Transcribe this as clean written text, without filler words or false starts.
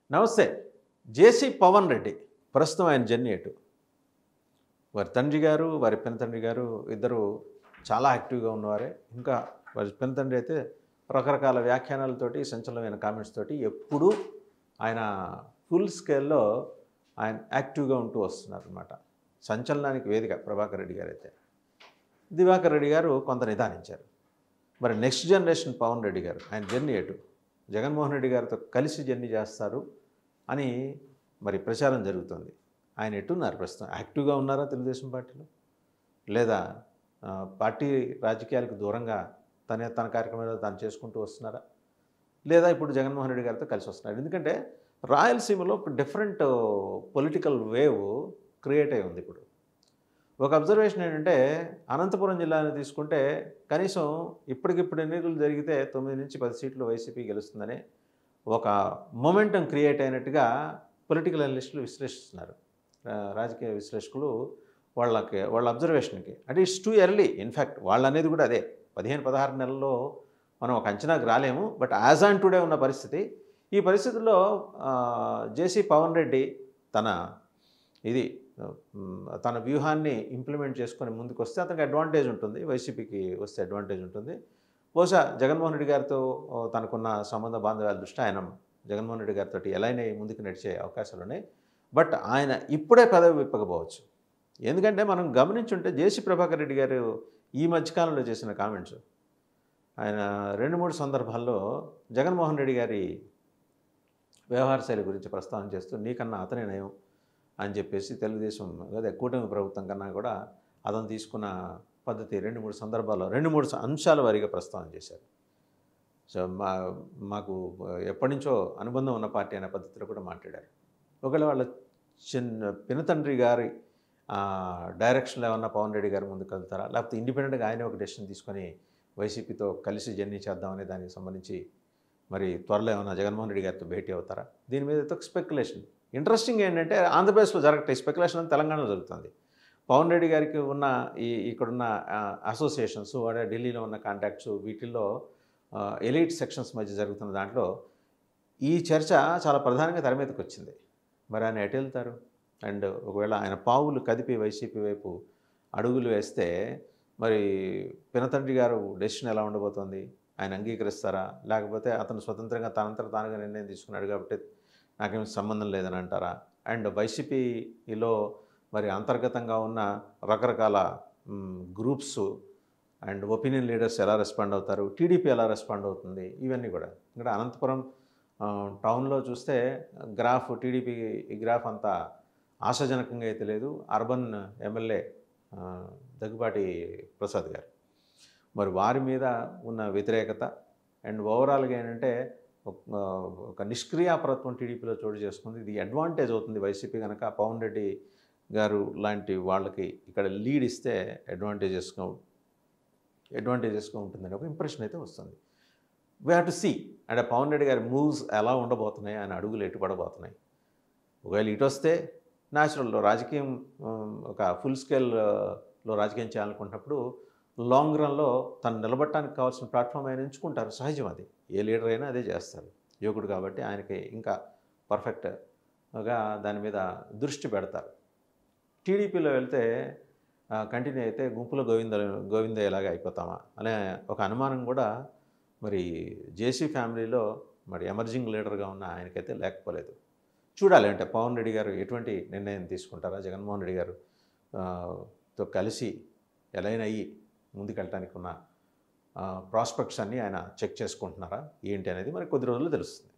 నమస్తే. జేసీ పవన్ రెడ్డి ప్రస్తుతం ఆయన జర్నీ ఎటు? వారి తండ్రి గారు, వారి పినతండ్రి గారు ఇద్దరు చాలా యాక్టివ్‌గా ఉన్నవారే. ఇంకా వారి పినతండ్రి అయితే రకరకాల వ్యాఖ్యానాలతోటి, సంచలనమైన కామెంట్స్ తోటి ఎప్పుడూ ఆయన ఫుల్ స్కేల్‌లో ఆయన యాక్టివ్‌గా ఉంటూ వస్తున్నారనమాట. సంచలనానికి వేదిక ప్రభాకర్ రెడ్డి గారైతే. దివాకర్ రెడ్డి గారు కొంత నిదానించారు. మరి నెక్స్ట్ జనరేషన్ పవన్ రెడ్డి గారు ఆయన జర్నీ ఎటు? జగన్మోహన్ రెడ్డి గారితో కలిసి జర్నీ చేస్తారు అని మరి ప్రచారం జరుగుతుంది. ఆయన ఎట్టున్నారు ప్రస్తుతం? యాక్టివ్‌గా ఉన్నారా తెలుగుదేశం పార్టీలో? లేదా పార్టీ రాజకీయాలకు దూరంగా తన కార్యక్రమాలు తాను చేసుకుంటూ వస్తున్నారా? లేదా ఇప్పుడు జగన్మోహన్ రెడ్డి గారితో కలిసి వస్తున్నారు? ఎందుకంటే రాయలసీమలో ఒక డిఫరెంట్ పొలిటికల్ వేవ్ క్రియేట్ అయి ఉంది ఇప్పుడు. ఒక అబ్జర్వేషన్ ఏంటంటే అనంతపురం జిల్లాని తీసుకుంటే కనీసం ఇప్పటికిప్పుడు ఎన్నికలు జరిగితే 9-10 సీట్లు వైసీపీ గెలుస్తుందని ఒక మొమెంటం క్రియేట్ అయినట్టుగా పొలిటికల్ అనలిస్టులు విశ్లేషిస్తున్నారు. రాజకీయ విశ్లేషకులు వాళ్ళ అబ్జర్వేషన్కి అంటే ఇట్స్ టూ ఎర్లీ. ఇన్ఫ్యాక్ట్ వాళ్ళు అనేది కూడా అదే, 15-16 నెలల్లో మనం ఒక అంచనాకు రాలేము. బట్ యాజ్ ఆన్ టుడే ఉన్న పరిస్థితి, ఈ పరిస్థితుల్లో జేసీ పవన్ రెడ్డి తన తన వ్యూహాన్ని ఇంప్లిమెంట్ చేసుకొని ముందుకు వస్తే అతనికి అడ్వాంటేజ్ ఉంటుంది, వైసీపీకి వస్తే అడ్వాంటేజ్ ఉంటుంది. బహుశా జగన్మోహన్ రెడ్డి గారితో తనకున్న సంబంధ బాంధవ్యాల దృష్ట్యా ఆయన జగన్మోహన్ రెడ్డి గారితో ఎలానే ముందుకు నడిచే అవకాశాలు ఉన్నాయి. బట్ ఆయన ఇప్పుడే పదవి విప్పకపోవచ్చు. ఎందుకంటే మనం గమనించుంటే జేసీ ప్రభాకర్ రెడ్డి గారు ఈ మధ్యకాలంలో చేసిన కామెంట్స్, ఆయన 2-3 సందర్భాల్లో జగన్మోహన్ రెడ్డి గారి వ్యవహార శైలి గురించి ప్రస్తావన చేస్తూ నీకన్నా అతనే నయం అని చెప్పేసి తెలుగుదేశం అదే కూటమి ప్రభుత్వం కన్నా కూడా అతను తీసుకున్న పద్ధతి 2-3 సందర్భాల్లో 2-3 అంశాల వారీగా ప్రస్తావన చేశారు. సో మాకు ఎప్పటి నుంచో అనుబంధం ఉన్న పార్టీ అనే పద్ధతిలో కూడా మాట్లాడారు. ఒకవేళ వాళ్ళ పినతండ్రి గారి డైరెక్షన్లో ఏమన్నా పవన్ రెడ్డి గారు ముందుకు వెళ్తారా, లేకపోతే ఇండిపెండెంట్గా ఆయనే ఒక డెసిషన్ తీసుకొని వైసీపీతో కలిసి జర్నీ చేద్దామనే దానికి సంబంధించి మరి త్వరలో ఏమన్నా జగన్మోహన్ రెడ్డి గారితో భేటీ అవుతారా? దీని మీద అయితే ఒక స్పెక్యులేషన్. ఇంట్రెస్టింగ్ ఏంటంటే ఆంధ్రప్రదేశ్లో జరగట్లేదు స్పెక్యులేషన్ అని తెలంగాణలో జరుగుతుంది. పవన్ రెడ్డి గారికి ఉన్న ఇక్కడున్న అసోసియేషన్స్, ఢిల్లీలో ఉన్న కాంటాక్ట్స్, వీటిల్లో ఎలీట్ సెక్షన్స్ మధ్య జరుగుతున్న దాంట్లో ఈ చర్చ చాలా ప్రధానంగా తెర మీదకి వచ్చింది. మరి ఆయన ఎటు వెళ్తారు? అండ్ ఒకవేళ ఆయన పావులు కదిపి వైసీపీ వైపు అడుగులు వేస్తే మరి పినతండ్రి గారు డెసిషన్ ఎలా ఉండబోతోంది? ఆయన అంగీకరిస్తారా? లేకపోతే అతను స్వతంత్రంగా తనంతట తానుగా నిర్ణయం తీసుకున్నాడు కాబట్టి నాకేం సంబంధం లేదని అంటారా? అండ్ వైసీపీలో మరి అంతర్గతంగా ఉన్న రకరకాల గ్రూప్స్ అండ్ ఒపీనియన్ లీడర్స్ ఎలా రెస్పాండ్ అవుతారు? టీడీపీ ఎలా రెస్పాండ్ అవుతుంది? ఇవన్నీ కూడా ఇక్కడ అనంతపురం టౌన్లో చూస్తే టీడీపీ గ్రాఫ్ అంత ఆశాజనకంగా అయితే లేదు. అర్బన్ ఎమ్మెల్యే దగ్గుబాటి ప్రసాద్ గారు మరి వారి మీద ఉన్న వ్యతిరేకత అండ్ ఓవరాల్గా ఏంటంటే ఒక నిష్క్రియాపరత్వం టీడీపీలో చోటు చేసుకుంది. ఇది అడ్వాంటేజ్ అవుతుంది వైసీపీ కనుక పవన్ రెడ్డి గారు లాంటి వాళ్ళకి ఇక్కడ లీడ్ ఇస్తే అడ్వాంటేజెస్గా ఉంటుందని ఒక ఇంప్రెషన్ అయితే వస్తుంది. వీ హ్యావ్ టు సీ అంటే పవన్ రెడ్డి గారి మూవ్స్ ఎలా ఉండబోతున్నాయి, ఆయన అడుగులు ఎటు పడబోతున్నాయి. ఒకవేళ ఇటు వస్తే న్యాచురల్లో రాజకీయం ఒక ఫుల్ స్కేల్లో రాజకీయం చేయాలనుకున్నప్పుడు లాంగ్ రన్లో తను నిలబడటానికి కావాల్సిన ప్లాట్ఫామ్ ఆయన ఎంచుకుంటారు. సహజం అది. ఏ లీడర్ అయినా అదే చేస్తారు. యువకుడు కాబట్టి ఆయనకి ఇంకా పర్ఫెక్ట్గా దాని మీద దృష్టి పెడతారు. టీడీపీలో వెళ్తే కంటిన్యూ అయితే గుంపులో గోవిందయ్యలాగా అయిపోతామా అనే ఒక అనుమానం కూడా మరి జేసీ ఫ్యామిలీలో మరి ఎమర్జింగ్ లీడర్గా ఉన్న ఆయనకైతే లేకపోలేదు. చూడాలి అంటే పవన్ రెడ్డి గారు ఎటువంటి నిర్ణయం తీసుకుంటారా, జగన్మోహన్ రెడ్డి గారు తో కలిసి ఎలైన్ అయ్యి ముందుకెళ్ళటానికి ఉన్న ప్రాస్పెక్ట్స్ అన్నీ ఆయన చెక్ చేసుకుంటున్నారా ఏంటి అనేది మరి కొద్ది రోజుల్లో తెలుస్తుంది.